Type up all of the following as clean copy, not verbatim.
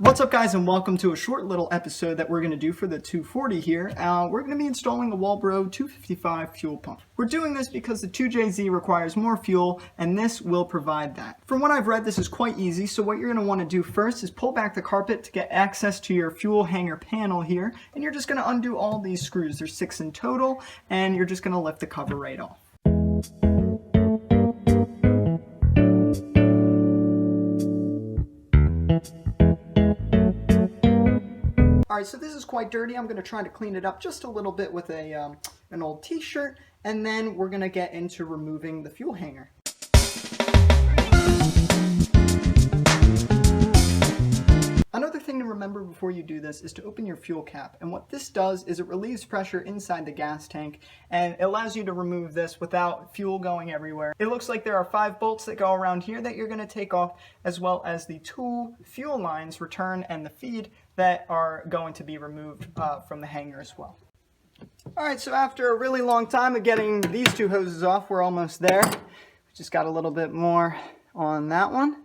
What's up guys, and welcome to a short little episode that we're going to do for the 240 here. We're going to be installing a Walbro 255 fuel pump. We're doing this because the 2JZ requires more fuel and this will provide that. From what I've read, this is quite easy, so what you're going to want to do first is pull back the carpet to get access to your fuel hanger panel here, and you're just going to undo all these screws. There's 6 in total, and you're just going to lift the cover right off. Alright, so this is quite dirty. I'm going to try to clean it up just a little bit with an old t-shirt, and then we're going to get into removing the fuel hanger. Another thing to remember before you do this is to open your fuel cap, and what this does is it relieves pressure inside the gas tank and it allows you to remove this without fuel going everywhere. It looks like there are 5 bolts that go around here that you're going to take off, as well as the 2 fuel lines, return and the feed, that are going to be removed from the hanger as well. Alright, so after a really long time of getting these 2 hoses off, we're almost there. We just got a little bit more on that one,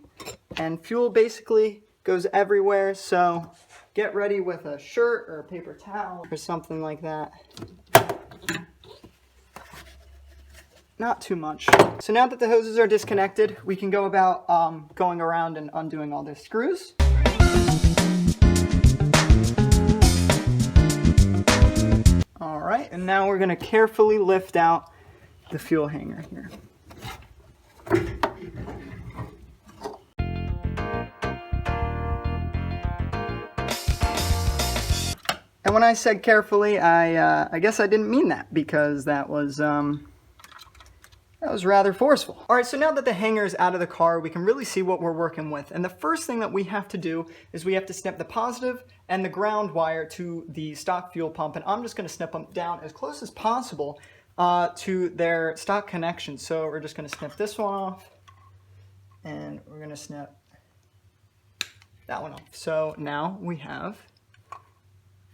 and fuel basically goes everywhere, so get ready with a shirt or a paper towel or something like that. Not too much. So now that the hoses are disconnected, we can go about going around and undoing all the screws. Alright, and now we're going to carefully lift out the fuel hanger here. And when I said carefully, I guess I didn't mean that, because that was rather forceful. Alright, so now that the hanger is out of the car, we can really see what we're working with. And the first thing that we have to do is we have to snip the positive and the ground wire to the stock fuel pump. And I'm just going to snip them down as close as possible to their stock connection. So we're just going to snip this one off, and we're going to snip that one off. So now we have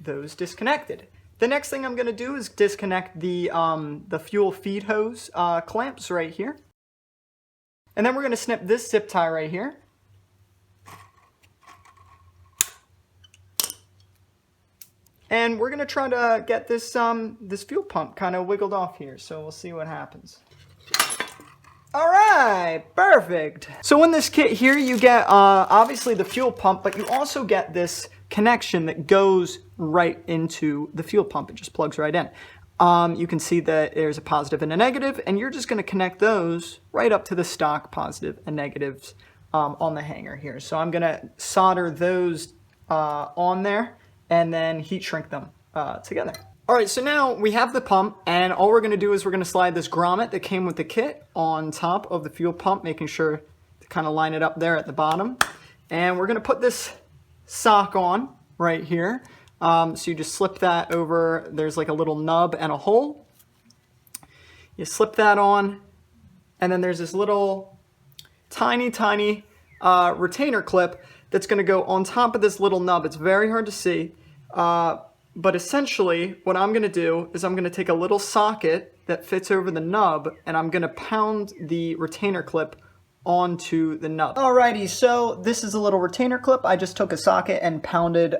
those disconnected. The next thing I'm going to do is disconnect the fuel feed hose clamps right here. And then we're going to snip this zip tie right here. And we're going to try to get this, this fuel pump kind of wiggled off here. So we'll see what happens. Alright, perfect. So in this kit here you get obviously the fuel pump, but you also get this connection that goes right into the fuel pump. It just plugs right in. You can see that there's a positive and a negative, and you're just going to connect those right up to the stock positive and negatives on the hanger here. So I'm going to solder those on there and then heat shrink them together. Alright, so now we have the pump, and all we're going to do is we're going to slide this grommet that came with the kit on top of the fuel pump, making sure to kind of line it up there at the bottom. And we're going to put this sock on right here. So you just slip that over. There's like a little nub and a hole. You slip that on, and then there's this little tiny retainer clip that's going to go on top of this little nub. It's very hard to see. But essentially, what I'm going to do is I'm going to take a little socket that fits over the nub, and I'm going to pound the retainer clip onto the nub. Alrighty, so this is a little retainer clip. I just took a socket and pounded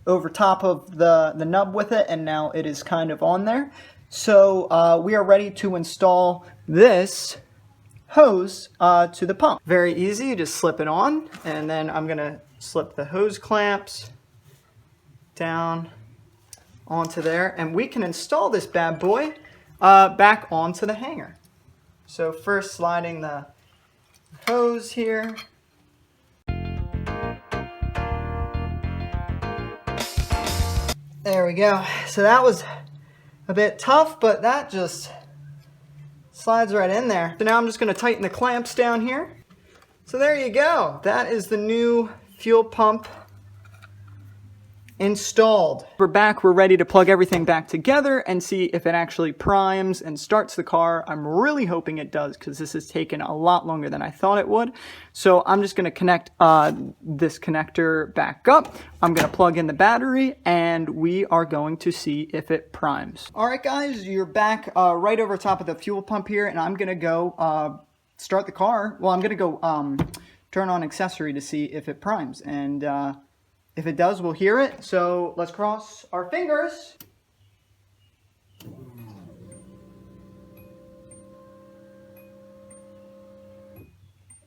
over top of the nub with it, and now it is kind of on there. So we are ready to install this hose to the pump. Very easy, you just slip it on, and then I'm going to slip the hose clamps down onto there, and we can install this bad boy back onto the hanger. So first sliding the hose here. There we go. So that was a bit tough, but that just slides right in there. So now I'm just going to tighten the clamps down here. So there you go. That is the new fuel pump installed. We're back, we're ready to plug everything back together and see if it actually primes and starts the car. I'm really hoping it does, because this has taken a lot longer than I thought it would. So I'm just going to connect this connector back up. I'm going to plug in the battery, and we are going to see if it primes. Alright guys, you're back right over top of the fuel pump here, and I'm going to go start the car. Well, I'm going to go turn on accessory to see if it primes. And If it does, we'll hear it. So let's cross our fingers.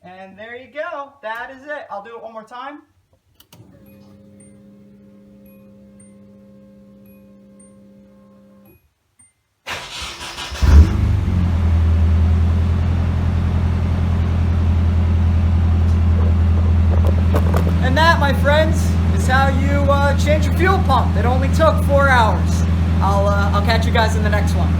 And there you go. That is it. I'll do it one more time. And that, my friends, is how you change your fuel pump. It only took 4 hours. I'll catch you guys in the next one.